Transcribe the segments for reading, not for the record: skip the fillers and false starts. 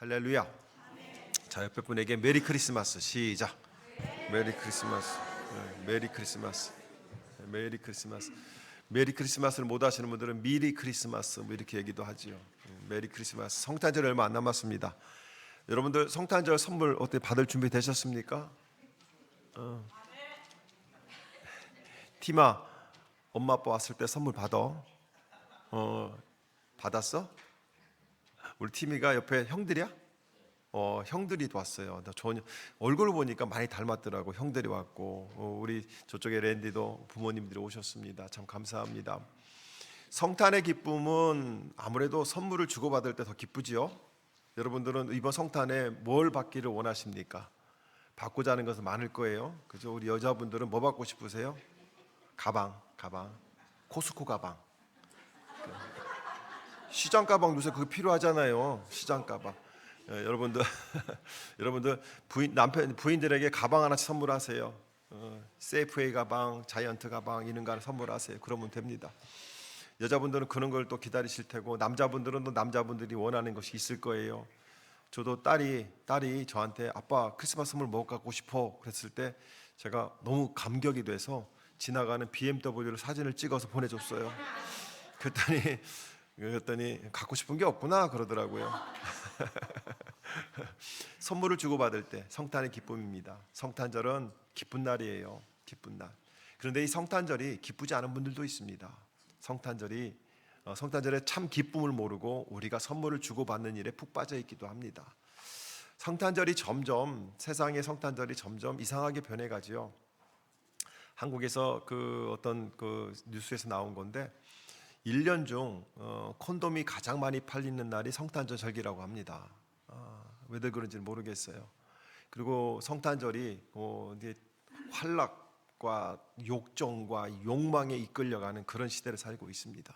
할렐루야. 자, 옆에 분에게 메리 크리스마스 시작. 메리 크리스마스. 메리 크리스마스. 메리 크리스마스. 메리 크리스마스를 못 하시는 분들은 미리 크리스마스 뭐 이렇게 얘기도 하지요. 메리 크리스마스. 성탄절 얼마 안 남았습니다. 여러분들 성탄절 선물 어떻게 받을 준비 되셨습니까? 티마, 엄마 아빠 왔을 때 선물 받아. 받았어? 우리 티미가 옆에 형들이야? 형들이 왔어요. 좋은 얼굴 보니까 많이 닮았더라고. 형들이 왔고 우리 저쪽에 랜디도 부모님들이 오셨습니다. 참 감사합니다. 성탄의 기쁨은 아무래도 선물을 주고받을 때 더 기쁘지요. 여러분들은 이번 성탄에 뭘 받기를 원하십니까? 받고자 하는 것은 많을 거예요. 그죠? 우리 여자분들은 뭐 받고 싶으세요? 가방, 코스코 가방. 시장 가방 요새 그거 필요하잖아요. 시장 가방. 여러분들 부인들에게 가방 하나씩 선물하세요. 세이프웨이 가방, 자이언트 가방 이런 거 하나 선물하세요. 그러면 됩니다. 여자분들은 그런 걸 또 기다리실 테고 남자분들은 또 남자분들이 원하는 것이 있을 거예요. 저도 딸이 저한테 아빠 크리스마스 선물 뭐 갖고 싶어 그랬을 때 제가 너무 감격이 돼서 지나가는 BMW를 사진을 찍어서 보내줬어요. 그랬더니 갖고 싶은 게 없구나 그러더라고요. 선물을 주고받을 때 성탄의 기쁨입니다. 성탄절은 기쁜 날이에요. 기쁜 날. 그런데 이 성탄절이 기쁘지 않은 분들도 있습니다. 성탄절에 참 기쁨을 모르고 우리가 선물을 주고받는 일에 푹 빠져 있기도 합니다. 세상의 성탄절이 점점 이상하게 변해가지요. 한국에서 어떤 뉴스에서 나온 건데 1년 중 콘돔이 가장 많이 팔리는 날이 성탄절 절기라고 합니다. 왜들 그런지는 모르겠어요. 그리고 성탄절이 이제 활락과 욕정과 욕망에 이끌려가는 그런 시대를 살고 있습니다.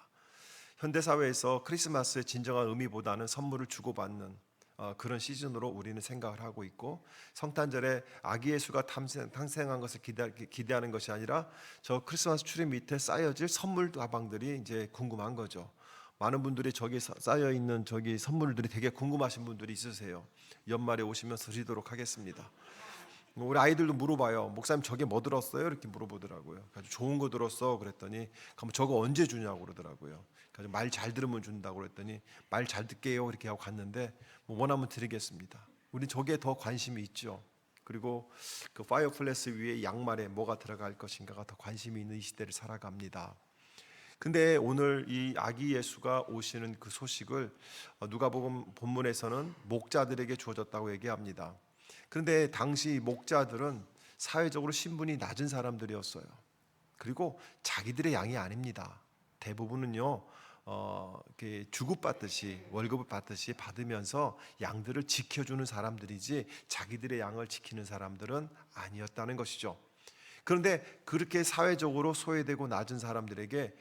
현대 사회에서 크리스마스의 진정한 의미보다는 선물을 주고받는 그런 시즌으로 우리는 생각을 하고 있고, 성탄절에 아기 예수가 탄생한 것을 기대하는 것이 아니라 저 크리스마스 트리 밑에 쌓여질 선물 가방들이 이제 궁금한 거죠. 많은 분들이 저기 쌓여 있는 저기 선물들이 되게 궁금하신 분들이 있으세요. 연말에 오시면 드리도록 하겠습니다. 우리 아이들도 물어봐요. 목사님 저게 뭐 들었어요? 이렇게 물어보더라고요. 아주 좋은 거 들었어 그랬더니 그럼 저거 언제 주냐고 그러더라고요. 그래서 말 잘 들으면 준다고 그랬더니 말 잘 듣게요 이렇게 하고 갔는데 원하면 드리겠습니다. 우리 저게 더 관심이 있죠. 그리고 그 파이어플레스 위에 양말에 뭐가 들어갈 것인가가 더 관심이 있는 이 시대를 살아갑니다. 근데 오늘 이 아기 예수가 오시는 그 소식을 누가복음 본문에서는 목자들에게 주어졌다고 얘기합니다. 그런데 당시 목자들은 사회적으로 신분이 낮은 사람들이었어요. 그리고 자기들의 양이 아닙니다. 대부분은요 주급받듯이 월급을 받듯이 받으면서 양들을 지켜주는 사람들이지 자기들의 양을 지키는 사람들은 아니었다는 것이죠. 그런데 그렇게 사회적으로 소외되고 낮은 사람들에게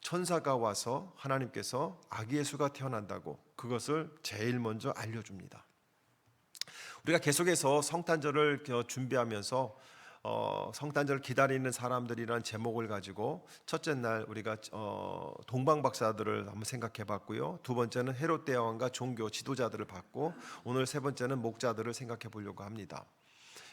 천사가 와서 하나님께서 아기 예수가 태어난다고 그것을 제일 먼저 알려줍니다. 우리가 계속해서 성탄절을 준비하면서 성탄절을 기다리는 사람들이라는 제목을 가지고 첫째 날 우리가 동방박사들을 한번 생각해 봤고요. 두 번째는 헤롯 대왕과 종교 지도자들을 봤고 오늘 세 번째는 목자들을 생각해 보려고 합니다.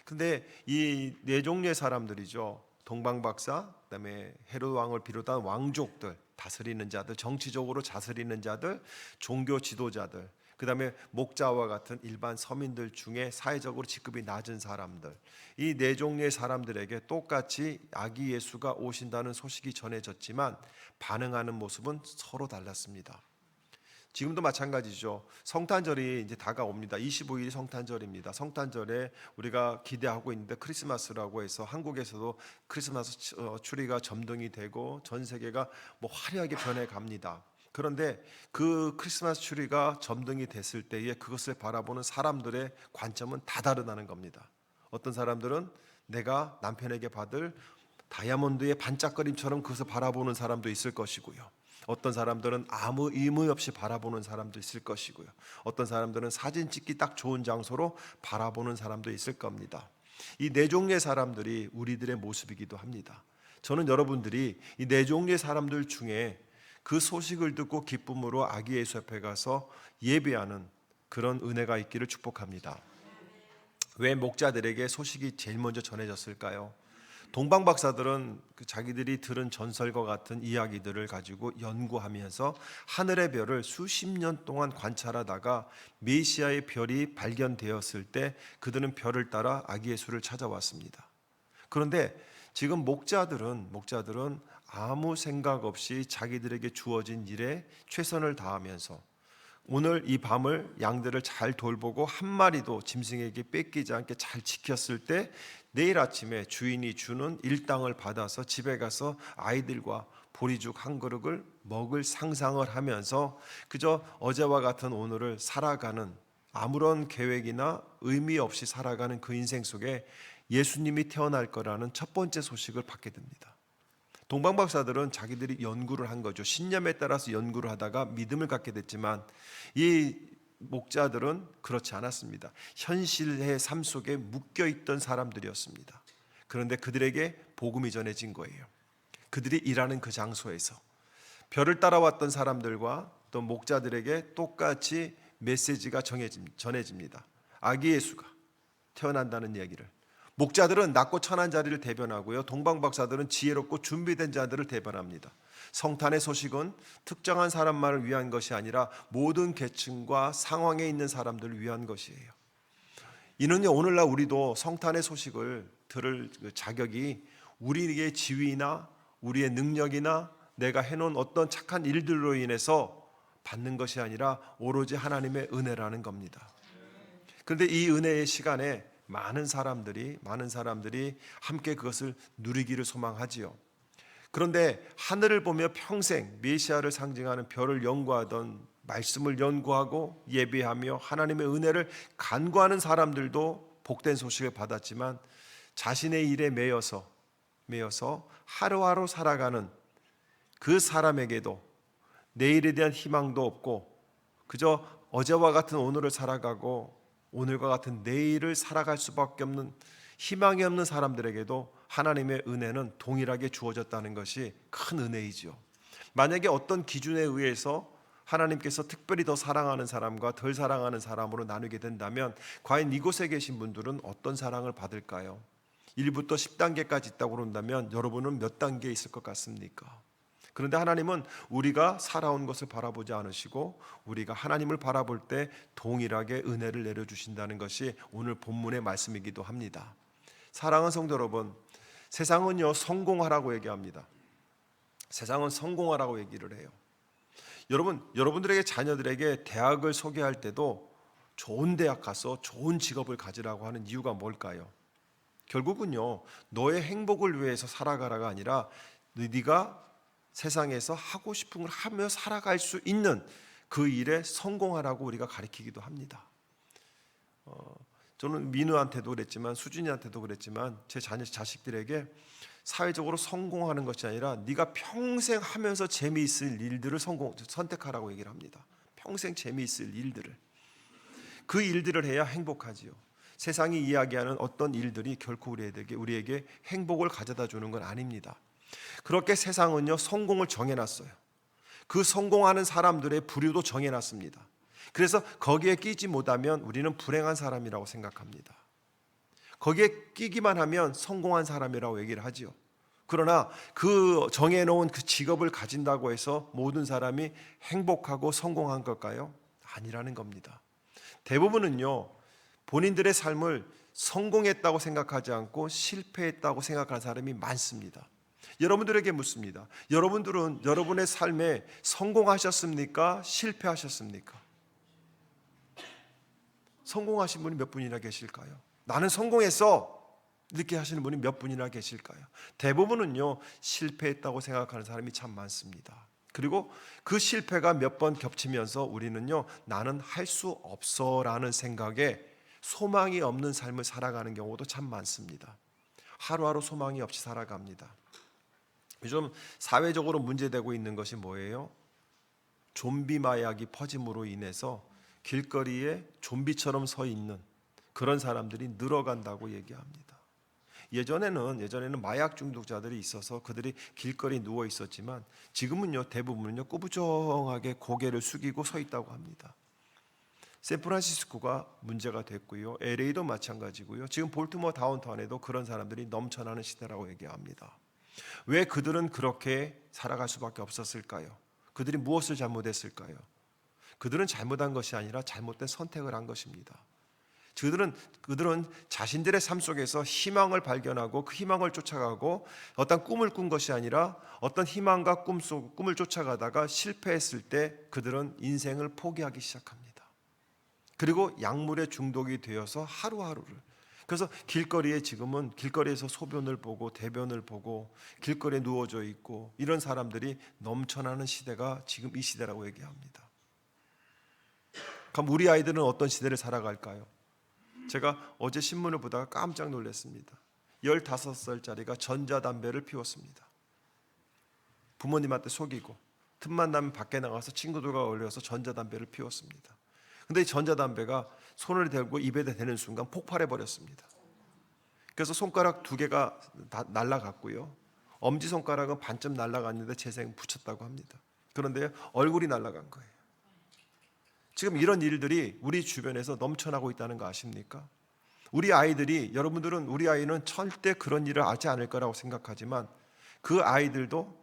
근데 이 네 종류의 사람들이죠. 동방박사, 그다음에 헤롯 왕을 비롯한 왕족들, 다스리는 자들, 정치적으로 다스리는 자들, 종교 지도자들, 그 다음에 목자와 같은 일반 서민들 중에 사회적으로 직급이 낮은 사람들, 이 네 종류의 사람들에게 똑같이 아기 예수가 오신다는 소식이 전해졌지만 반응하는 모습은 서로 달랐습니다. 지금도 마찬가지죠. 성탄절이 이제 다가옵니다. 25일이 성탄절입니다. 성탄절에 우리가 기대하고 있는데 크리스마스라고 해서 한국에서도 크리스마스 추리가 점등이 되고 전 세계가 화려하게 변해갑니다. 그런데 그 크리스마스 추리가 점등이 됐을 때에 그것을 바라보는 사람들의 관점은 다 다르다는 겁니다. 어떤 사람들은 내가 남편에게 받을 다이아몬드의 반짝거림처럼 그것을 바라보는 사람도 있을 것이고요. 어떤 사람들은 아무 의무 없이 바라보는 사람도 있을 것이고요. 어떤 사람들은 사진 찍기 딱 좋은 장소로 바라보는 사람도 있을 겁니다. 이 네 종류의 사람들이 우리들의 모습이기도 합니다. 저는 여러분들이 이 네 종류의 사람들 중에 그 소식을 듣고 기쁨으로 아기 예수 앞에 가서 예배하는 그런 은혜가 있기를 축복합니다. 왜 목자들에게 소식이 제일 먼저 전해졌을까요? 동방 박사들은 자기들이 들은 전설과 같은 이야기들을 가지고 연구하면서 하늘의 별을 수십 년 동안 관찰하다가 메시아의 별이 발견되었을 때 그들은 별을 따라 아기 예수를 찾아왔습니다. 그런데 지금 목자들은 아무 생각 없이 자기들에게 주어진 일에 최선을 다하면서 오늘 이 밤을 양들을 잘 돌보고 한 마리도 짐승에게 뺏기지 않게 잘 지켰을 때 내일 아침에 주인이 주는 일당을 받아서 집에 가서 아이들과 보리죽 한 그릇을 먹을 상상을 하면서 그저 어제와 같은 오늘을 살아가는, 아무런 계획이나 의미 없이 살아가는 그 인생 속에 예수님이 태어날 거라는 첫 번째 소식을 받게 됩니다. 동방박사들은 자기들이 연구를 한 거죠. 신념에 따라서 연구를 하다가 믿음을 갖게 됐지만 이 목자들은 그렇지 않았습니다. 현실의 삶 속에 묶여있던 사람들이었습니다. 그런데 그들에게 복음이 전해진 거예요. 그들이 일하는 그 장소에서 별을 따라왔던 사람들과 또 목자들에게 똑같이 메시지가 전해집니다. 아기 예수가 태어난다는 얘기를. 목자들은 낮고 천한 자리를 대변하고요, 동방박사들은 지혜롭고 준비된 자들을 대변합니다. 성탄의 소식은 특정한 사람만을 위한 것이 아니라 모든 계층과 상황에 있는 사람들을 위한 것이에요. 이는요, 오늘날 우리도 성탄의 소식을 들을 자격이 우리의 지위나 우리의 능력이나 내가 해놓은 어떤 착한 일들로 인해서 받는 것이 아니라 오로지 하나님의 은혜라는 겁니다. 그런데 이 은혜의 시간에 많은 사람들이 함께 그것을 누리기를 소망하지요. 그런데 하늘을 보며 평생 메시아를 상징하는 별을 연구하던, 말씀을 연구하고 예배하며 하나님의 은혜를 간구하는 사람들도 복된 소식을 받았지만 자신의 일에 매여서 하루하루 살아가는 그 사람에게도 내일에 대한 희망도 없고 그저 어제와 같은 오늘을 살아가고 오늘과 같은 내일을 살아갈 수밖에 없는, 희망이 없는 사람들에게도 하나님의 은혜는 동일하게 주어졌다는 것이 큰 은혜이죠. 만약에 어떤 기준에 의해서 하나님께서 특별히 더 사랑하는 사람과 덜 사랑하는 사람으로 나누게 된다면 과연 이곳에 계신 분들은 어떤 사랑을 받을까요? 1부터 10단계까지 있다고 그런다면 여러분은 몇 단계에 있을 것 같습니까? 그런데 하나님은 우리가 살아온 것을 바라보지 않으시고 우리가 하나님을 바라볼 때 동일하게 은혜를 내려주신다는 것이 오늘 본문의 말씀이기도 합니다. 사랑하는 성도 여러분, 세상은요 성공하라고 얘기합니다. 세상은 성공하라고 얘기를 해요. 여러분들에게 자녀들에게 대학을 소개할 때도 좋은 대학 가서 좋은 직업을 가지라고 하는 이유가 뭘까요? 결국은요 너의 행복을 위해서 살아가라가 아니라 네가 세상에서 하고 싶은 걸 하며 살아갈 수 있는 그 일에 성공하라고 우리가 가르치기도 합니다. 저는 민우한테도 그랬지만 수진이한테도 그랬지만 제 자식들에게 사회적으로 성공하는 것이 아니라 네가 평생 하면서 재미있을 일들을 선택하라고 얘기를 합니다. 평생 재미있을 일들을. 그 일들을 해야 행복하지요. 세상이 이야기하는 어떤 일들이 결코 우리에게 행복을 가져다 주는 건 아닙니다. 그렇게 세상은요 성공을 정해놨어요. 그 성공하는 사람들의 부류도 정해놨습니다. 그래서 거기에 끼지 못하면 우리는 불행한 사람이라고 생각합니다. 거기에 끼기만 하면 성공한 사람이라고 얘기를 하지요. 그러나 그 정해놓은 그 직업을 가진다고 해서 모든 사람이 행복하고 성공한 걸까요? 아니라는 겁니다. 대부분은요 본인들의 삶을 성공했다고 생각하지 않고 실패했다고 생각하는 사람이 많습니다. 여러분들에게 묻습니다. 여러분들은 여러분의 삶에 성공하셨습니까? 실패하셨습니까? 성공하신 분이 몇 분이나 계실까요? 나는 성공했어 이렇게 하시는 분이 몇 분이나 계실까요? 대부분은요 실패했다고 생각하는 사람이 참 많습니다. 그리고 그 실패가 몇 번 겹치면서 우리는요 나는 할 수 없어 라는 생각에 소망이 없는 삶을 살아가는 경우도 참 많습니다. 하루하루 소망이 없이 살아갑니다. 요즘 사회적으로 문제되고 있는 것이 뭐예요? 좀비 마약이 퍼짐으로 인해서 길거리에 좀비처럼 서 있는 그런 사람들이 늘어간다고 얘기합니다. 예전에는 마약 중독자들이 있어서 그들이 길거리에 누워 있었지만 지금은요 대부분은요 꾸부정하게 고개를 숙이고 서 있다고 합니다. 샌프란시스코가 문제가 됐고요. LA도 마찬가지고요. 지금 볼티모어 다운타운에도 그런 사람들이 넘쳐나는 시대라고 얘기합니다. 왜 그들은 그렇게 살아갈 수밖에 없었을까요? 그들이 무엇을 잘못했을까요? 그들은 잘못한 것이 아니라 잘못된 선택을 한 것입니다. 그들은 자신들의 삶 속에서 희망을 발견하고 그 희망을 쫓아가고 어떤 꿈을 꾼 것이 아니라 어떤 희망과 꿈을 쫓아가다가 실패했을 때 그들은 인생을 포기하기 시작합니다. 그리고 약물에 중독이 되어서 하루하루를, 그래서 길거리에 지금은 길거리에서 소변을 보고 대변을 보고 길거리에 누워져 있고 이런 사람들이 넘쳐나는 시대가 지금 이 시대라고 얘기합니다. 그럼 우리 아이들은 어떤 시대를 살아갈까요? 제가 어제 신문을 보다가 깜짝 놀랐습니다. 15살짜리가 전자담배를 피웠습니다. 부모님한테 속이고 틈만 나면 밖에 나가서 친구들과 어울려서 전자담배를 피웠습니다. 근데 이 전자담배가 손을 대고 입에 대는 순간 폭발해 버렸습니다. 그래서 손가락 2개가 다 날아갔고요. 엄지손가락은 반쯤 날아갔는데 재생 붙였다고 합니다. 그런데 얼굴이 날아간 거예요. 지금 이런 일들이 우리 주변에서 넘쳐나고 있다는 거 아십니까? 우리 아이들이, 여러분들은 우리 아이는 절대 그런 일을 하지 않을 거라고 생각하지만 그 아이들도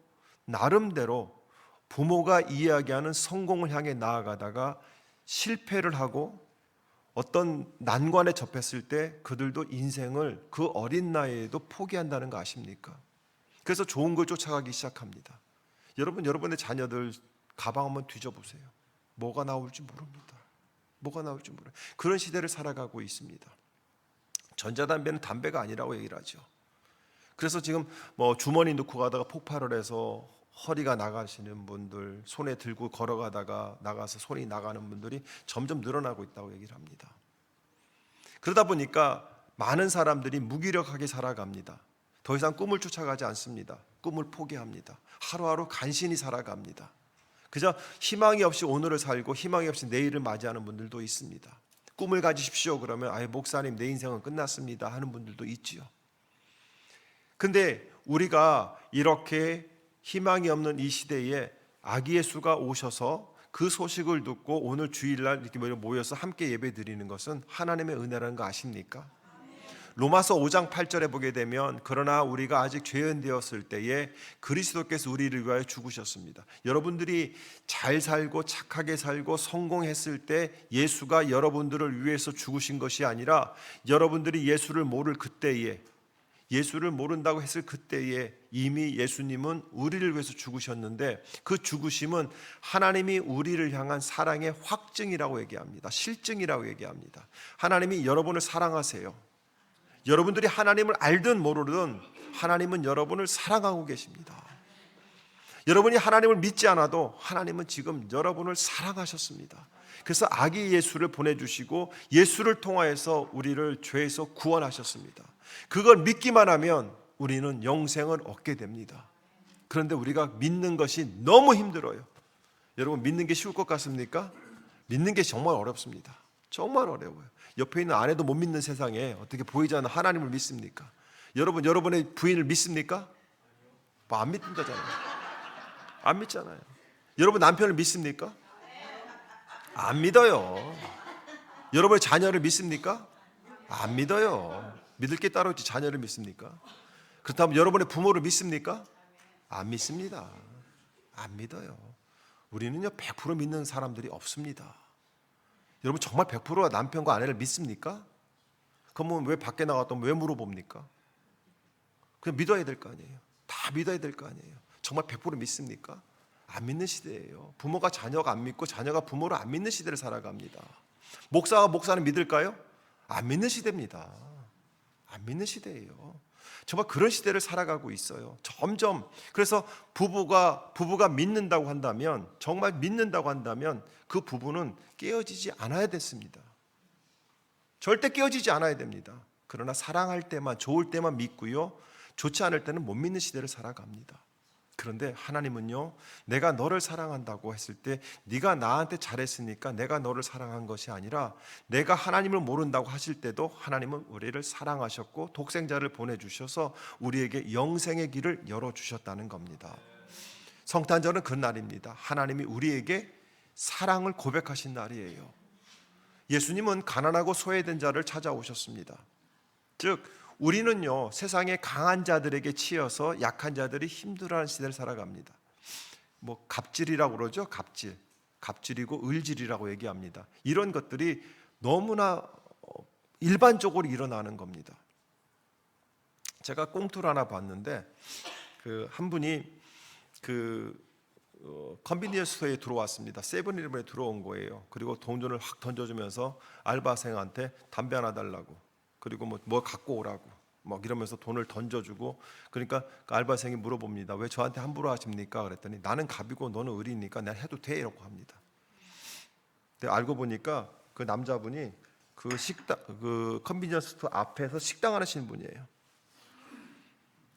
나름대로 부모가 이야기하는 성공을 향해 나아가다가 실패를 하고 어떤 난관에 접했을 때 그들도 인생을 그 어린 나이에도 포기한다는 거 아십니까? 그래서 좋은 걸 쫓아가기 시작합니다. 여러분의 자녀들 가방 한번 뒤져보세요. 뭐가 나올지 모릅니다. 뭐가 나올지 모르요. 그런 시대를 살아가고 있습니다. 전자담배는 담배가 아니라고 얘기를 하죠. 그래서 지금 주머니 넣고 가다가 폭발을 해서 허리가 나가시는 분들, 손에 들고 걸어가다가 나가서 손이 나가는 분들이 점점 늘어나고 있다고 얘기를 합니다. 그러다 보니까 많은 사람들이 무기력하게 살아갑니다. 더 이상 꿈을 쫓아가지 않습니다. 꿈을 포기합니다. 하루하루 간신히 살아갑니다. 그저 희망이 없이 오늘을 살고 희망이 없이 내일을 맞이하는 분들도 있습니다. 꿈을 가지십시오 그러면 목사님 내 인생은 끝났습니다 하는 분들도 있지요. 근데 우리가 이렇게 희망이 없는 이 시대에 아기 예수가 오셔서 그 소식을 듣고 오늘 주일날 이렇게 모여서 함께 예배 드리는 것은 하나님의 은혜라는 거 아십니까? 로마서 5장 8절에 보게 되면 그러나 우리가 아직 죄인 되었을 때에 그리스도께서 우리를 위하여 죽으셨습니다. 여러분들이 잘 살고 착하게 살고 성공했을 때 예수가 여러분들을 위해서 죽으신 것이 아니라 여러분들이 예수를 모를 그때에, 예수를 모른다고 했을 그때에 이미 예수님은 우리를 위해서 죽으셨는데 그 죽으심은 하나님이 우리를 향한 사랑의 확증이라고 얘기합니다. 실증이라고 얘기합니다. 하나님이 여러분을 사랑하세요. 여러분들이 하나님을 알든 모르든 하나님은 여러분을 사랑하고 계십니다. 여러분이 하나님을 믿지 않아도 하나님은 지금 여러분을 사랑하셨습니다. 그래서 아기 예수를 보내주시고 예수를 통하여서 우리를 죄에서 구원하셨습니다. 그걸 믿기만 하면 우리는 영생을 얻게 됩니다. 그런데 우리가 믿는 것이 너무 힘들어요. 여러분 믿는 게 쉬울 것 같습니까? 믿는 게 정말 어렵습니다. 정말 어려워요. 옆에 있는 아내도 못 믿는 세상에 어떻게 보이지 않는 하나님을 믿습니까? 여러분의 부인을 믿습니까? 안 믿는다잖아요. 안 믿잖아요. 여러분 남편을 믿습니까? 안 믿어요. 여러분의 자녀를 믿습니까? 안 믿어요. 믿을 게 따로 있지 자녀를 믿습니까? 그렇다면 여러분의 부모를 믿습니까? 안 믿습니다. 안 믿어요. 우리는요 100% 믿는 사람들이 없습니다. 여러분 정말 100%가 남편과 아내를 믿습니까? 그러면 왜 밖에 나갔던 왜 물어봅니까? 그냥 믿어야 될 거 아니에요. 다 믿어야 될 거 아니에요. 정말 100% 믿습니까? 안 믿는 시대예요. 부모가 자녀가 안 믿고 자녀가 부모를 안 믿는 시대를 살아갑니다. 목사가 목사는 믿을까요? 안 믿는 시대입니다. 안 믿는 시대예요. 정말 그런 시대를 살아가고 있어요. 점점. 그래서 부부가 믿는다고 한다면, 정말 믿는다고 한다면 그 부부는 깨어지지 않아야 됐습니다. 절대 깨어지지 않아야 됩니다. 그러나 사랑할 때만, 좋을 때만 믿고요, 좋지 않을 때는 못 믿는 시대를 살아갑니다. 그런데 하나님은요, 내가 너를 사랑한다고 했을 때 네가 나한테 잘했으니까 내가 너를 사랑한 것이 아니라 내가 하나님을 모른다고 하실 때도 하나님은 우리를 사랑하셨고 독생자를 보내주셔서 우리에게 영생의 길을 열어주셨다는 겁니다. 성탄절은 그 날입니다. 하나님이 우리에게 사랑을 고백하신 날이에요. 예수님은 가난하고 소외된 자를 찾아오셨습니다. 즉 우리는요 세상의 강한 자들에게 치여서 약한 자들이 힘들어하는 시대를 살아갑니다. 뭐 갑질이라고 그러죠. 갑질이고 을질이라고 얘기합니다. 이런 것들이 너무나 일반적으로 일어나는 겁니다. 제가 꽁투를 하나 봤는데 한 분이 컨비니언스 스토어에 들어왔습니다. 세븐일레븐에 들어온 거예요. 그리고 돈을 확 던져주면서 알바생한테 담배 하나 달라고, 그리고 뭐 갖고 오라고 막 이러면서 돈을 던져주고, 그러니까 그 알바생이 물어봅니다. 왜 저한테 함부로 하십니까? 그랬더니 나는 갑이고 너는 을이니까 내가 해도 돼 이라고 합니다. 근데 알고 보니까 그 남자분이 그 컨비니언스 스토어 앞에서 식당 하시는 분이에요.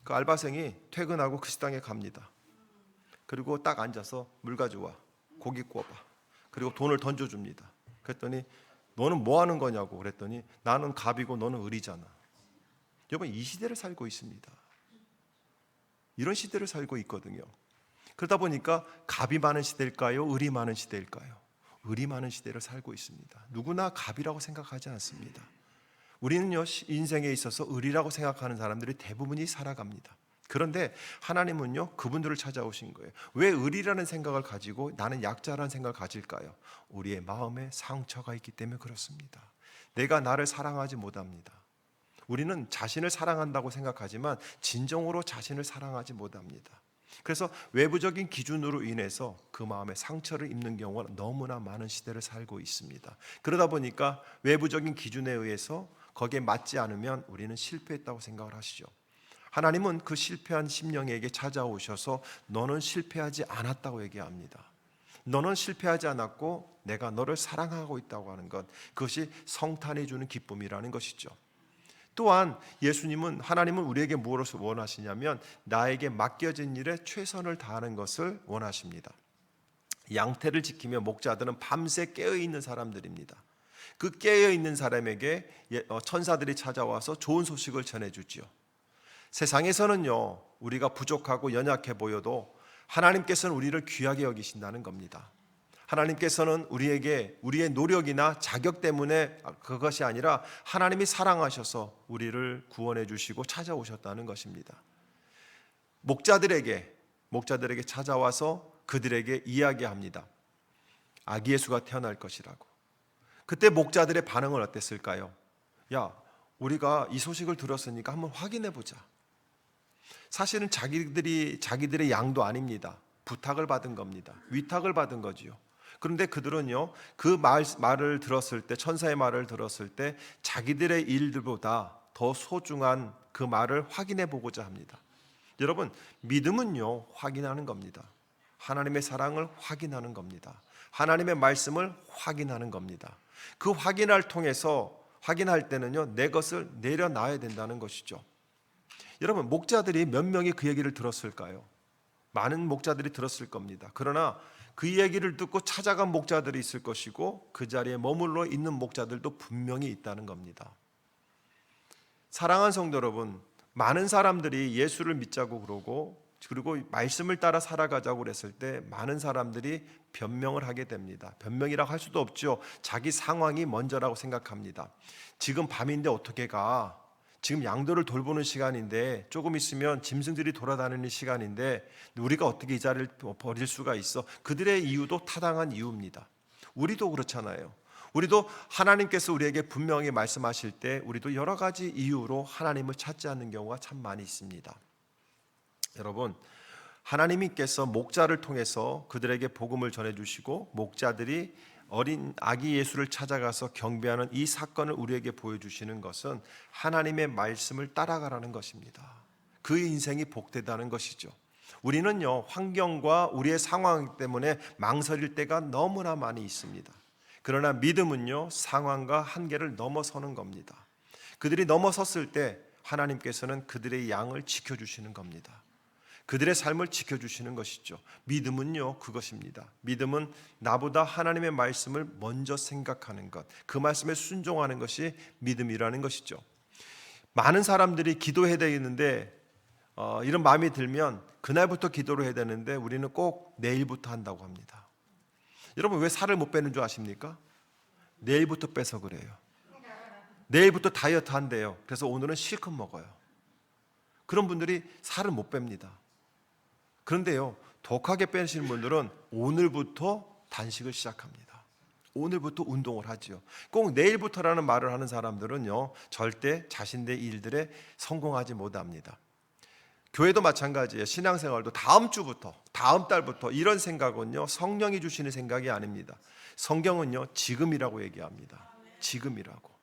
그 알바생이 퇴근하고 그 식당에 갑니다. 그리고 딱 앉아서 물 가져와, 고기 구워봐, 그리고 돈을 던져줍니다. 그랬더니 너는 뭐 하는 거냐고 그랬더니 나는 갑이고 너는 을이잖아. 여러분 이 시대를 살고 있습니다. 이런 시대를 살고 있거든요. 그러다 보니까 갑이 많은 시대일까요? 을이 많은 시대일까요? 을이 많은 시대를 살고 있습니다. 누구나 갑이라고 생각하지 않습니다. 우리는요 인생에 있어서 을이라고 생각하는 사람들이 대부분이 살아갑니다. 그런데 하나님은요 그분들을 찾아오신 거예요. 왜 을이라는 생각을 가지고 나는 약자라는 생각을 가질까요? 우리의 마음에 상처가 있기 때문에 그렇습니다. 내가 나를 사랑하지 못합니다. 우리는 자신을 사랑한다고 생각하지만 진정으로 자신을 사랑하지 못합니다. 그래서 외부적인 기준으로 인해서 그 마음에 상처를 입는 경우가 너무나 많은 시대를 살고 있습니다. 그러다 보니까 외부적인 기준에 의해서 거기에 맞지 않으면 우리는 실패했다고 생각을 하시죠. 하나님은 그 실패한 심령에게 찾아오셔서 너는 실패하지 않았다고 얘기합니다. 너는 실패하지 않았고 내가 너를 사랑하고 있다고 하는 것, 그것이 성탄이 주는 기쁨이라는 것이죠. 또한 하나님은 우리에게 무엇을 원하시냐면 나에게 맡겨진 일에 최선을 다하는 것을 원하십니다. 양태를 지키며 목자들은 밤새 깨어있는 사람들입니다. 그 깨어있는 사람에게 천사들이 찾아와서 좋은 소식을 전해주지요. 세상에서는요 우리가 부족하고 연약해 보여도 하나님께서는 우리를 귀하게 여기신다는 겁니다. 하나님께서는 우리에게 우리의 노력이나 자격 때문에 그것이 아니라 하나님이 사랑하셔서 우리를 구원해 주시고 찾아오셨다는 것입니다. 목자들에게 찾아와서 그들에게 이야기합니다. 아기 예수가 태어날 것이라고. 그때 목자들의 반응은 어땠을까요? 야, 우리가 이 소식을 들었으니까 한번 확인해 보자. 사실은 자기들의 양도 아닙니다. 부탁을 받은 겁니다. 위탁을 받은 거지요. 그런데 그들은요 그 말을 들었을 때, 천사의 말을 들었을 때 자기들의 일들보다 더 소중한 그 말을 확인해 보고자 합니다. 여러분 믿음은요 확인하는 겁니다. 하나님의 사랑을 확인하는 겁니다. 하나님의 말씀을 확인하는 겁니다. 그 확인할 때는요 내 것을 내려놔야 된다는 것이죠. 여러분 목자들이 몇 명이 그 얘기를 들었을까요? 많은 목자들이 들었을 겁니다. 그러나 그 얘기를 듣고 찾아간 목자들이 있을 것이고 그 자리에 머물러 있는 목자들도 분명히 있다는 겁니다. 사랑하는 성도 여러분, 많은 사람들이 예수를 믿자고 그리고 말씀을 따라 살아가자고 그랬을 때 많은 사람들이 변명을 하게 됩니다. 변명이라고 할 수도 없죠. 자기 상황이 먼저라고 생각합니다. 지금 밤인데 어떻게 가? 지금 양들을 돌보는 시간인데, 조금 있으면 짐승들이 돌아다니는 시간인데 우리가 어떻게 이 자리를 버릴 수가 있어? 그들의 이유도 타당한 이유입니다. 우리도 그렇잖아요. 우리도 하나님께서 우리에게 분명히 말씀하실 때 우리도 여러 가지 이유로 하나님을 찾지 않는 경우가 참 많이 있습니다. 여러분, 하나님께서 목자를 통해서 그들에게 복음을 전해주시고 목자들이 어린 아기 예수를 찾아가서 경배하는 이 사건을 우리에게 보여주시는 것은 하나님의 말씀을 따라가라는 것입니다. 그 인생이 복되다는 것이죠. 우리는요 환경과 우리의 상황 때문에 망설일 때가 너무나 많이 있습니다. 그러나 믿음은요 상황과 한계를 넘어서는 겁니다. 그들이 넘어섰을 때 하나님께서는 그들의 양을 지켜주시는 겁니다. 그들의 삶을 지켜주시는 것이죠. 믿음은요 그것입니다. 믿음은 나보다 하나님의 말씀을 먼저 생각하는 것, 그 말씀에 순종하는 것이 믿음이라는 것이죠. 많은 사람들이 기도해야 되는데 이런 마음이 들면 그날부터 기도를 해야 되는데 우리는 꼭 내일부터 한다고 합니다. 여러분 왜 살을 못 빼는 줄 아십니까? 내일부터 빼서 그래요. 내일부터 다이어트 한대요. 그래서 오늘은 실컷 먹어요. 그런 분들이 살을 못 뺍니다. 그런데요, 독하게 빼시는 분들은 오늘부터 단식을 시작합니다. 오늘부터 운동을 하지요. 꼭 내일부터라는 말을 하는 사람들은요, 절대 자신의 일들에 성공하지 못합니다. 교회도 마찬가지예요. 신앙생활도 다음 주부터, 다음 달부터 이런 생각은요, 성령이 주시는 생각이 아닙니다. 성경은요, 지금이라고 얘기합니다. 지금이라고.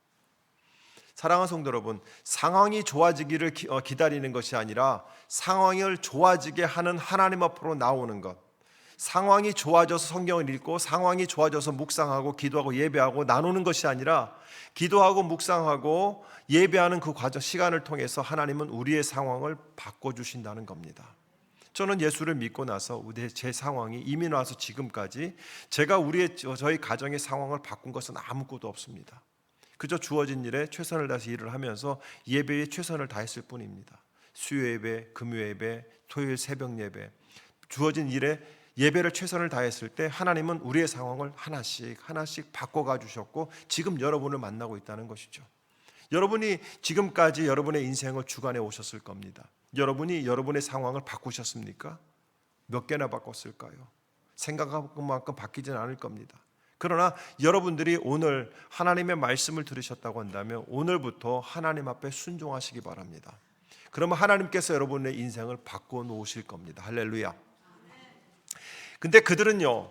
사랑하는 성도 여러분, 상황이 좋아지기를 기다리는 것이 아니라 상황을 좋아지게 하는 하나님 앞으로 나오는 것. 상황이 좋아져서 성경을 읽고 상황이 좋아져서 묵상하고 기도하고 예배하고 나누는 것이 아니라 기도하고 묵상하고 예배하는 그 과정 시간을 통해서 하나님은 우리의 상황을 바꿔주신다는 겁니다. 저는 예수를 믿고 나서 제 상황이 이미 와서 지금까지 제가 저희 가정의 상황을 바꾼 것은 아무것도 없습니다. 그저 주어진 일에 최선을 다해서 일을 하면서 예배에 최선을 다했을 뿐입니다. 수요 예배, 금요 예배, 토요일 새벽 예배, 주어진 일에 예배를 최선을 다했을 때 하나님은 우리의 상황을 하나씩 바꿔가 주셨고 지금 여러분을 만나고 있다는 것이죠. 여러분이 지금까지 여러분의 인생을 주관해 오셨을 겁니다. 여러분이 여러분의 상황을 바꾸셨습니까? 몇 개나 바꿨을까요? 생각한 만큼 바뀌진 않을 겁니다. 그러나 여러분들이 오늘 하나님의 말씀을 들으셨다고 한다면 오늘부터 하나님 앞에 순종하시기 바랍니다. 그러면 하나님께서 여러분의 인생을 바꿔 놓으실 겁니다. 할렐루야. 근데 그들은요,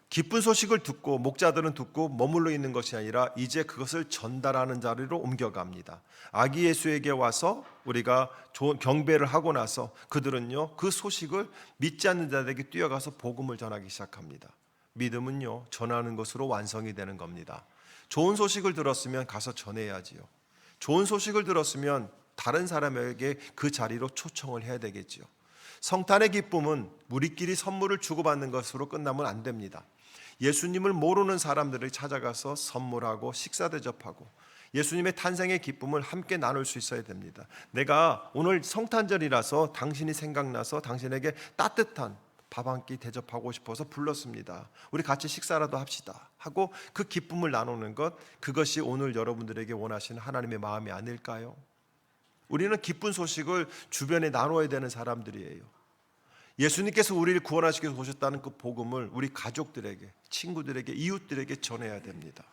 기쁜 소식을 듣고 목자들은 듣고 머물러 있는 것이 아니라 이제 그것을 전달하는 자리로 옮겨갑니다. 아기 예수에게 와서 우리가 경배를 하고 나서 그들은요, 그 소식을 믿지 않는 자들에게 뛰어가서 복음을 전하기 시작합니다. 믿음은요, 전하는 것으로 완성이 되는 겁니다. 좋은 소식을 들었으면 가서 전해야지요. 좋은 소식을 들었으면 다른 사람에게 그 자리로 초청을 해야 되겠지요. 성탄의 기쁨은 우리끼리 선물을 주고받는 것으로 끝나면 안 됩니다. 예수님을 모르는 사람들을 찾아가서 선물하고 식사 대접하고 예수님의 탄생의 기쁨을 함께 나눌 수 있어야 됩니다. 내가 오늘 성탄절이라서 당신이 생각나서 당신에게 따뜻한 밥 한 끼 대접하고 싶어서 불렀습니다. 우리 같이 식사라도 합시다 하고 그 기쁨을 나누는 것, 그것이 오늘 여러분들에게 원하시는 하나님의 마음이 아닐까요? 우리는 기쁜 소식을 주변에 나눠야 되는 사람들이에요. 예수님께서 우리를 구원하시기 위해서 오셨다는 그 복음을 우리 가족들에게, 친구들에게, 이웃들에게 전해야 됩니다.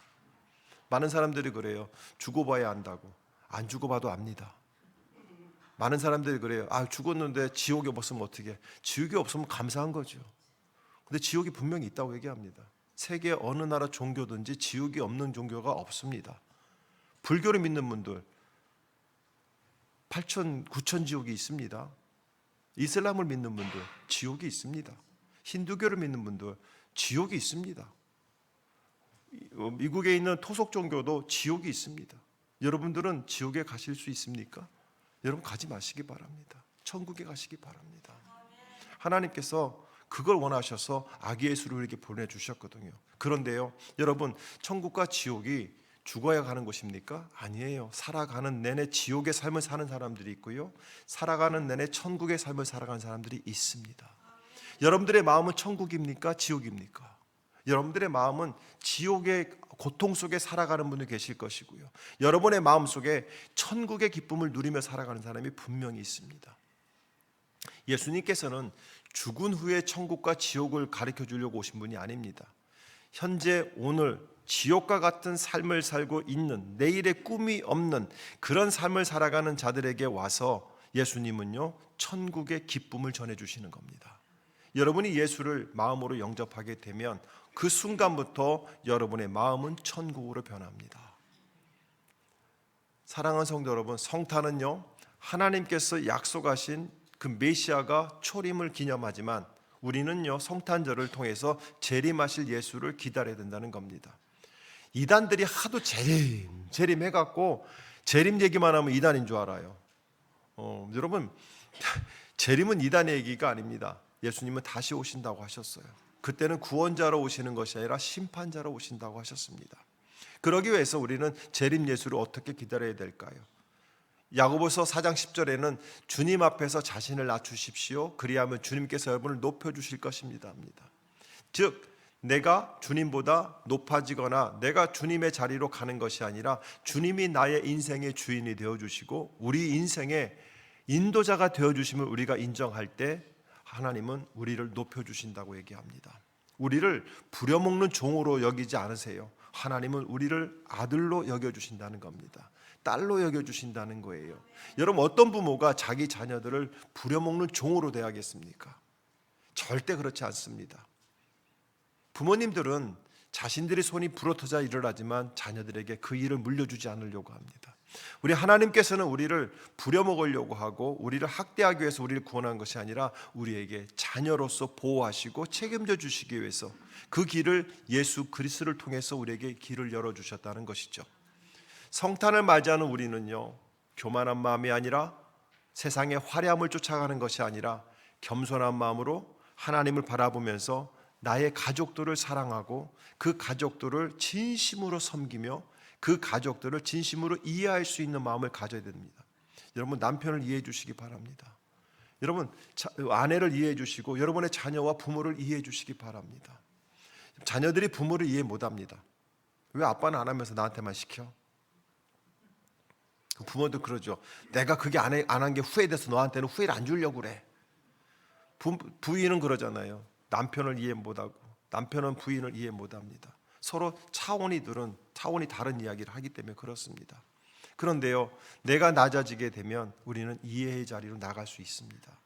많은 사람들이 그래요. 주고봐야 안다고. 안 주고봐도 압니다. 많은 사람들이 그래요. 죽었는데 지옥에 없으면 어떻게? 지옥이 없으면 감사한 거죠. 근데 지옥이 분명히 있다고 얘기합니다. 세계 어느 나라 종교든지 지옥이 없는 종교가 없습니다. 불교를 믿는 분들 8천, 9천 지옥이 있습니다. 이슬람을 믿는 분들 지옥이 있습니다. 힌두교를 믿는 분들 지옥이 있습니다. 미국에 있는 토속 종교도 지옥이 있습니다. 여러분들은 지옥에 가실 수 있습니까? 여러분 가지 마시기 바랍니다. 천국에 가시기 바랍니다. 하나님께서 그걸 원하셔서 아기 예수를 우리에게 보내주셨거든요. 그런데요, 여러분, 천국과 지옥이 죽어야 가는 곳입니까? 아니에요. 살아가는 내내 지옥의 삶을 사는 사람들이 있고요, 살아가는 내내 천국의 삶을 살아가는 사람들이 있습니다. 여러분들의 마음은 천국입니까? 지옥입니까? 여러분들의 마음은 지옥의 고통 속에 살아가는 분이 계실 것이고요, 여러분의 마음 속에 천국의 기쁨을 누리며 살아가는 사람이 분명히 있습니다. 예수님께서는 죽은 후에 천국과 지옥을 가르쳐 주려고 오신 분이 아닙니다. 현재 오늘 지옥과 같은 삶을 살고 있는, 내일의 꿈이 없는 그런 삶을 살아가는 자들에게 와서 예수님은요, 천국의 기쁨을 전해주시는 겁니다. 여러분이 예수를 마음으로 영접하게 되면 그 순간부터 여러분의 마음은 천국으로 변합니다. 사랑하는 성도 여러분, 성탄은요, 하나님께서 약속하신 그 메시아가 초림을 기념하지만 우리는요, 성탄절을 통해서 재림하실 예수를 기다려야 된다는 겁니다. 이단들이 하도 재림 해갖고 재림 얘기만 하면 이단인 줄 알아요. 여러분, 재림은 이단의 얘기가 아닙니다. 예수님은 다시 오신다고 하셨어요. 그때는 구원자로 오시는 것이 아니라 심판자로 오신다고 하셨습니다. 그러기 위해서 우리는 재림 예수를 어떻게 기다려야 될까요? 야고보서 4장 10절에는 주님 앞에서 자신을 낮추십시오. 그리하면 주님께서 여러분을 높여주실 것입니다 합니다. 즉 내가 주님보다 높아지거나 내가 주님의 자리로 가는 것이 아니라 주님이 나의 인생의 주인이 되어주시고 우리 인생의 인도자가 되어주심을 우리가 인정할 때 하나님은 우리를 높여주신다고 얘기합니다. 우리를 부려먹는 종으로 여기지 않으세요. 하나님은 우리를 아들로 여겨주신다는 겁니다. 딸로 여겨주신다는 거예요. 여러분, 어떤 부모가 자기 자녀들을 부려먹는 종으로 대하겠습니까? 절대 그렇지 않습니다. 부모님들은 자신들의 손이 부러터져 일을 하지만 자녀들에게 그 일을 물려주지 않으려고 합니다. 우리 하나님께서는 우리를 부려먹으려고 하고 우리를 학대하기 위해서 우리를 구원한 것이 아니라 우리에게 자녀로서 보호하시고 책임져 주시기 위해서 그 길을 예수 그리스도를 통해서 우리에게 길을 열어주셨다는 것이죠. 성탄을 맞이하는 우리는요, 교만한 마음이 아니라 세상의 화려함을 쫓아가는 것이 아니라 겸손한 마음으로 하나님을 바라보면서 나의 가족들을 사랑하고 그 가족들을 진심으로 섬기며 그 가족들을 진심으로 이해할 수 있는 마음을 가져야 됩니다. 여러분, 남편을 이해해 주시기 바랍니다. 여러분, 아내를 이해해 주시고 여러분의 자녀와 부모를 이해해 주시기 바랍니다. 자녀들이 부모를 이해 못합니다. 왜 아빠는 안 하면서 나한테만 시켜? 부모도 그러죠. 내가 그게 안 한 게 후회돼서 너한테는 후회를 안 주려고 그래. 부인은 그러잖아요. 남편을 이해 못하고 남편은 부인을 이해 못합니다. 서로 차원이 다른 이야기를 하기 때문에 그렇습니다. 그런데요, 내가 낮아지게 되면 우리는 이해의 자리로 나갈 수 있습니다.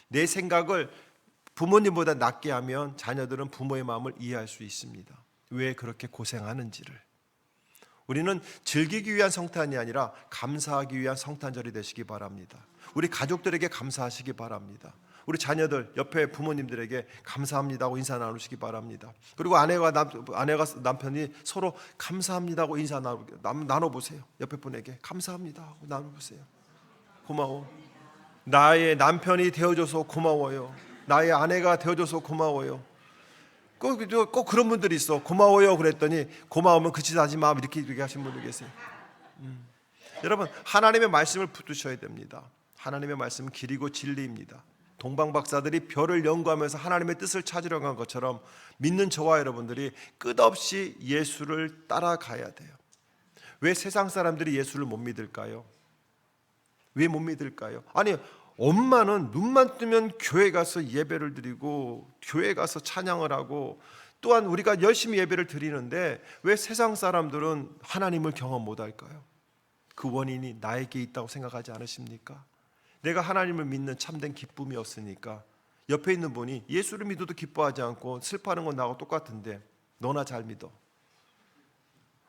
내 생각을 부모님보다 낮게 하면 자녀들은 부모의 마음을 이해할 수 있습니다. 왜 그렇게 고생하는지를. 우리는 즐기기 위한 성탄이 아니라 감사하기 위한 성탄절이 되시기 바랍니다. 우리 가족들에게 감사하시기 바랍니다. 우리 자녀들 옆에 부모님들에게 감사합니다고 인사 나누시기 바랍니다. 그리고 아내가 남편이 서로 감사합니다고 인사 나눠보세요. 옆에 분에게 감사합니다 하고 나눠보세요. 고마워. 나의 남편이 되어줘서 고마워요. 나의 아내가 되어줘서 고마워요. 꼭 그런 분들이 있어. 고마워요 그랬더니 고마우면 그치하지 마 이렇게 하신 분들 계세요. 여러분, 하나님의 말씀을 붙드셔야 됩니다. 하나님의 말씀은 길이고 진리입니다. 동방박사들이 별을 연구하면서 하나님의 뜻을 찾으려 간 것처럼 믿는 저와 여러분들이 끝없이 예수를 따라가야 돼요. 왜 세상 사람들이 예수를 못 믿을까요? 왜 못 믿을까요? 아니, 엄마는 눈만 뜨면 교회 가서 예배를 드리고 교회 가서 찬양을 하고 또한 우리가 열심히 예배를 드리는데 왜 세상 사람들은 하나님을 경험 못할까요? 그 원인이 나에게 있다고 생각하지 않으십니까? 내가 하나님을 믿는 참된 기쁨이 없으니까 옆에 있는 분이 예수를 믿어도 기뻐하지 않고 슬퍼하는 건 나하고 똑같은데 너나 잘 믿어.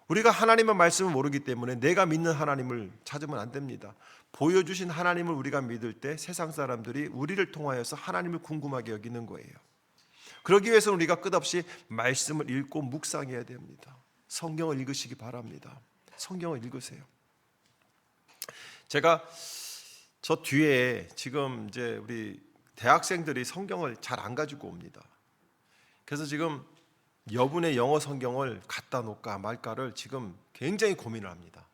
우리가 하나님의 말씀을 모르기 때문에 내가 믿는 하나님을 찾으면 안 됩니다. 보여주신 하나님을 우리가 믿을 때 세상 사람들이 우리를 통하여서 하나님을 궁금하게 여기는 거예요. 그러기 위해서는 우리가 끝없이 말씀을 읽고 묵상해야 됩니다. 성경을 읽으시기 바랍니다. 성경을 읽으세요. 제가 저 뒤에 지금 이제 우리 대학생들이 성경을 잘 안 가지고 옵니다. 그래서 지금 여분의 영어 성경을 갖다 놓을까 말까를 지금 굉장히 고민을 합니다.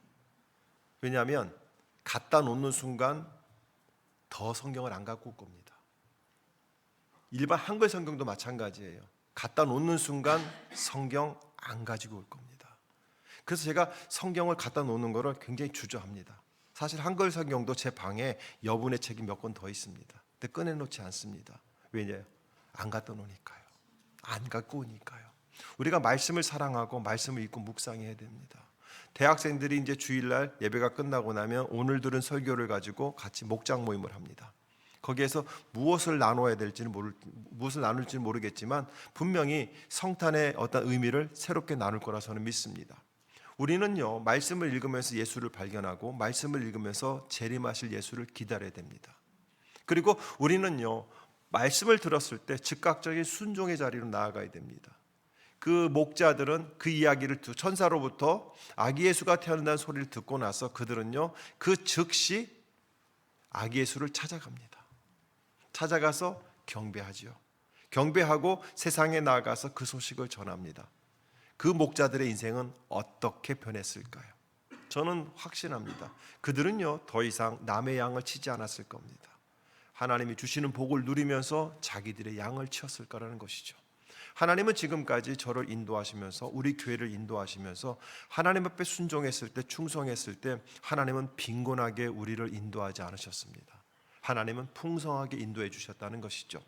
왜냐하면 갖다 놓는 순간 더 성경을 안 갖고 올 겁니다. 일반 한글 성경도 마찬가지예요. 갖다 놓는 순간 성경 안 가지고 올 겁니다. 그래서 제가 성경을 갖다 놓는 거를 굉장히 주저합니다. 사실 한글 성경도 제 방에 여분의 책이 몇 권 더 있습니다. 근데 꺼내놓지 않습니다. 왜냐요? 안 갖다 놓으니까요. 안 갖고 오니까요. 우리가 말씀을 사랑하고 말씀을 읽고 묵상해야 됩니다. 대학생들이 이제 주일날 예배가 끝나고 나면 오늘 들은 설교를 가지고 같이 목장 모임을 합니다. 거기에서 무엇을 나눌지는 모르겠지만 분명히 성탄의 어떤 의미를 새롭게 나눌 거라 저는 믿습니다. 우리는요, 말씀을 읽으면서 예수를 발견하고 말씀을 읽으면서 재림하실 예수를 기다려야 됩니다. 그리고 우리는요, 말씀을 들었을 때 즉각적인 순종의 자리로 나아가야 됩니다. 그 목자들은 그 이야기를 천사로부터 아기 예수가 태어난다는 소리를 듣고 나서 그들은요, 그 즉시 아기 예수를 찾아갑니다. 찾아가서 경배하지요. 경배하고 세상에 나아가서 그 소식을 전합니다. 그 목자들의 인생은 어떻게 변했을까요? 저는 확신합니다. 그들은요, 더 이상 남의 양을 치지 않았을 겁니다. 하나님이 주시는 복을 누리면서 자기들의 양을 치었을 거라는 것이죠. 하나님은 지금까지 저를 인도하시면서 우리 교회를 인도하시면서 하나님 앞에 순종했을 때, 충성했을 때 하나님은 빈곤하게 우리를 인도하지 않으셨습니다. 하나님은 풍성하게 인도해 주셨다는 것이죠.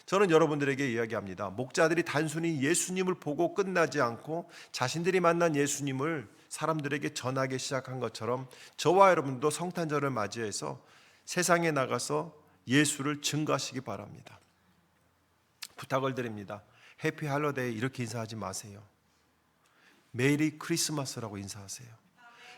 저는 여러분들에게 이야기합니다. 목자들이 단순히 예수님을 보고 끝나지 않고 자신들이 만난 예수님을 사람들에게 전하기 시작한 것처럼 저와 여러분도 성탄절을 맞이해서 세상에 나가서 예수를 증거하시기 바랍니다. 부탁을 드립니다. 해피 할로데이 이렇게 인사하지 마세요. 메리 크리스마스라고 인사하세요.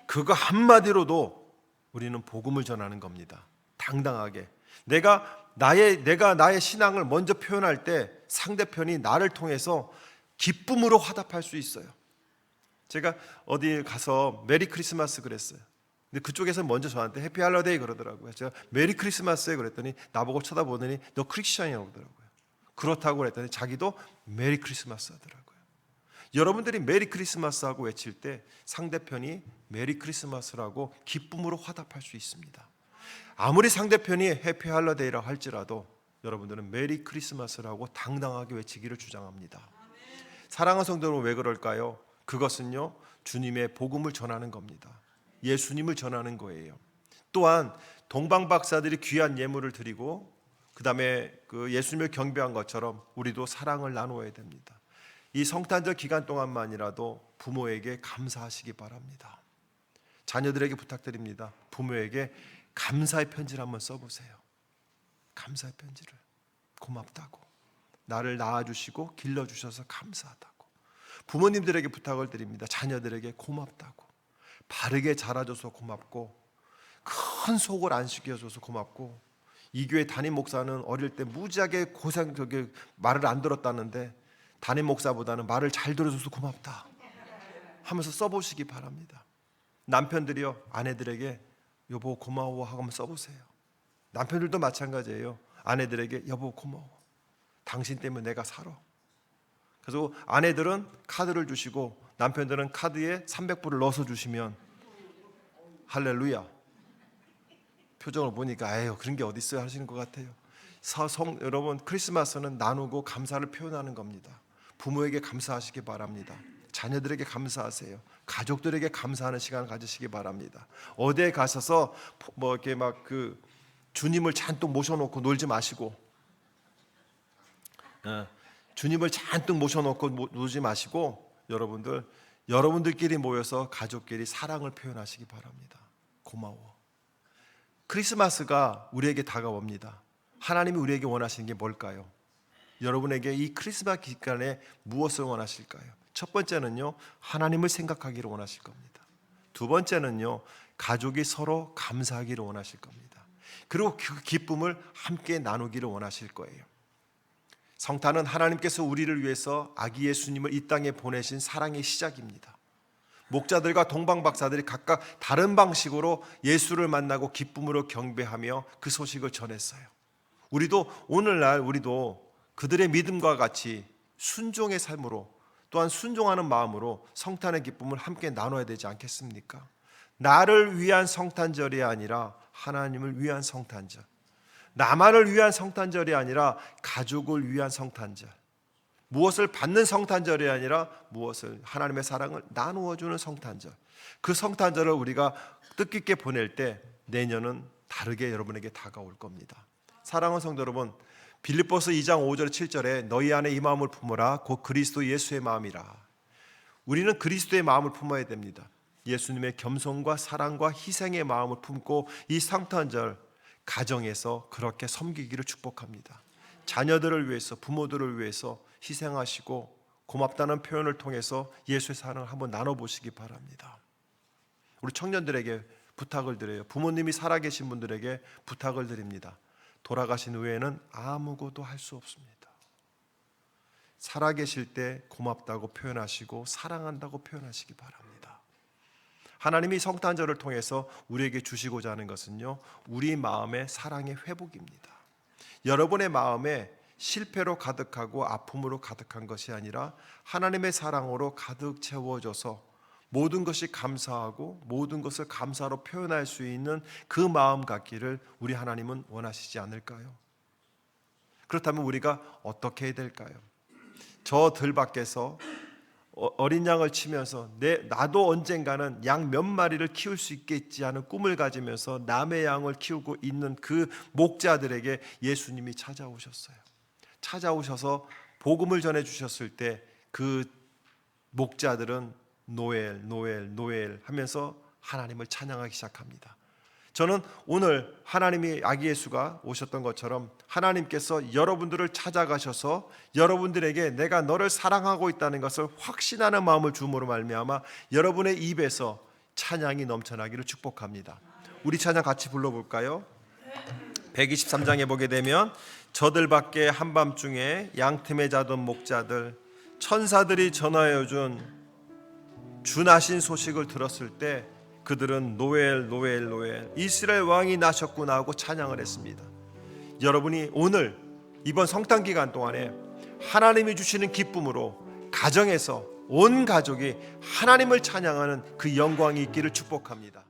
그거 한마디로도 우리는 복음을 전하는 겁니다. 당당하게. 내가 나의 신앙을 먼저 표현할 때 상대편이 나를 통해서 기쁨으로 화답할 수 있어요. 제가 어디 가서 메리 크리스마스 그랬어요. 근데 그쪽에서 먼저 저한테 해피 할로데이 그러더라고요. 제가 메리 크리스마스에 그랬더니 나보고 쳐다보더니 너 크리스천이라고 그러더라고요. 그렇다고 그랬더니 자기도 메리 크리스마스 하더라고요. 여러분들이 메리 크리스마스 하고 외칠 때 상대편이 메리 크리스마스라고 기쁨으로 화답할 수 있습니다. 아무리 상대편이 해피 할로데이라고 할지라도 여러분들은 메리 크리스마스라고 당당하게 외치기를 주장합니다. 사랑하는 성도 여러분, 왜 그럴까요? 그것은요, 주님의 복음을 전하는 겁니다. 예수님을 전하는 거예요. 또한 동방 박사들이 귀한 예물을 드리고 그 다음에 그 예수님을 경배한 것처럼 우리도 사랑을 나누어야 됩니다. 이 성탄절 기간 동안만이라도 부모에게 감사하시기 바랍니다. 자녀들에게 부탁드립니다. 부모에게 감사의 편지를 한번 써보세요. 감사의 편지를. 고맙다고, 나를 낳아주시고 길러주셔서 감사하다고. 부모님들에게 부탁을 드립니다. 자녀들에게 고맙다고, 바르게 자라줘서 고맙고, 큰 속을 안 시켜줘서 고맙고, 이 교회 담임 목사는 어릴 때 무지하게 말을 안 들었다는데 담임 목사보다는 말을 잘 들어줘서 고맙다 하면서 써보시기 바랍니다. 남편들이요, 아내들에게 여보 고마워 하고 한번 써보세요. 남편들도 마찬가지예요. 아내들에게 여보 고마워, 당신 때문에 내가 살아. 그래서 아내들은 카드를 주시고 남편들은 카드에 300불을 넣어서 주시면 할렐루야. 표정을 보니까 에휴 그런 게 어디 있어요 하시는 것 같아요. 여러분, 크리스마스는 나누고 감사를 표현하는 겁니다. 부모에게 감사하시기 바랍니다. 자녀들에게 감사하세요. 가족들에게 감사하는 시간을 가지시기 바랍니다. 어디에 가셔서 뭐 이렇게 막 그 주님을 잔뜩 모셔놓고 놀지 마시고, 주님을 잔뜩 모셔놓고 놀지 마시고, 여러분들끼리 모여서 가족끼리 사랑을 표현하시기 바랍니다. 고마워. 크리스마스가 우리에게 다가옵니다. 하나님이 우리에게 원하시는 게 뭘까요? 여러분에게 이 크리스마스 기간에 무엇을 원하실까요? 첫 번째는요, 하나님을 생각하기를 원하실 겁니다. 두 번째는요, 가족이 서로 감사하기를 원하실 겁니다. 그리고 그 기쁨을 함께 나누기를 원하실 거예요. 성탄은 하나님께서 우리를 위해서 아기 예수님을 이 땅에 보내신 사랑의 시작입니다. 목자들과 동방 박사들이 각각 다른 방식으로 예수를 만나고 기쁨으로 경배하며 그 소식을 전했어요. 우리도 오늘날 그들의 믿음과 같이 순종의 삶으로, 또한 순종하는 마음으로 성탄의 기쁨을 함께 나눠야 되지 않겠습니까? 나를 위한 성탄절이 아니라 하나님을 위한 성탄절, 나만을 위한 성탄절이 아니라 가족을 위한 성탄절, 무엇을 받는 성탄절이 아니라 무엇을 하나님의 사랑을 나누어주는 성탄절, 그 성탄절을 우리가 뜻깊게 보낼 때 내년은 다르게 여러분에게 다가올 겁니다. 사랑하는 성도 여러분, 빌립보서 2장 5절 7절에 너희 안에 이 마음을 품으라 곧 그리스도 예수의 마음이라. 우리는 그리스도의 마음을 품어야 됩니다. 예수님의 겸손과 사랑과 희생의 마음을 품고 이 성탄절 가정에서 그렇게 섬기기를 축복합니다. 자녀들을 위해서, 부모들을 위해서 희생하시고 고맙다는 표현을 통해서 예수의 사랑을 한번 나눠보시기 바랍니다. 우리 청년들에게 부탁을 드려요. 부모님이 살아계신 분들에게 부탁을 드립니다. 돌아가신 후에는 아무것도 할 수 없습니다. 살아계실 때 고맙다고 표현하시고 사랑한다고 표현하시기 바랍니다. 하나님이 성탄절을 통해서 우리에게 주시고자 하는 것은요, 우리 마음의 사랑의 회복입니다. 여러분의 마음에 실패로 가득하고 아픔으로 가득한 것이 아니라 하나님의 사랑으로 가득 채워져서 모든 것이 감사하고 모든 것을 감사로 표현할 수 있는 그 마음 갖기를 우리 하나님은 원하시지 않을까요? 그렇다면 우리가 어떻게 해야 될까요? 저 들밖에서 어린 양을 치면서 나도 언젠가는 양 몇 마리를 키울 수 있겠지 하는 꿈을 가지면서 남의 양을 키우고 있는 그 목자들에게 예수님이 찾아오셨어요. 찾아오셔서 복음을 전해 주셨을 때 그 목자들은 노엘, 노엘, 노엘 하면서 하나님을 찬양하기 시작합니다. 저는 오늘 하나님이 아기 예수가 오셨던 것처럼 하나님께서 여러분들을 찾아가셔서 여러분들에게 내가 너를 사랑하고 있다는 것을 확신하는 마음을 주므로 말미암아 여러분의 입에서 찬양이 넘쳐나기를 축복합니다. 우리 찬양 같이 불러볼까요? 123장에 보게 되면 저들밖에 한밤중에 양틈에 자던 목자들 천사들이 전하여 준 준하신 소식을 들었을 때 그들은 노엘 노엘 노엘 이스라엘 왕이 나셨구나 하고 찬양을 했습니다. 여러분이 오늘 이번 성탄 기간 동안에 하나님이 주시는 기쁨으로 가정에서 온 가족이 하나님을 찬양하는 그 영광이 있기를 축복합니다.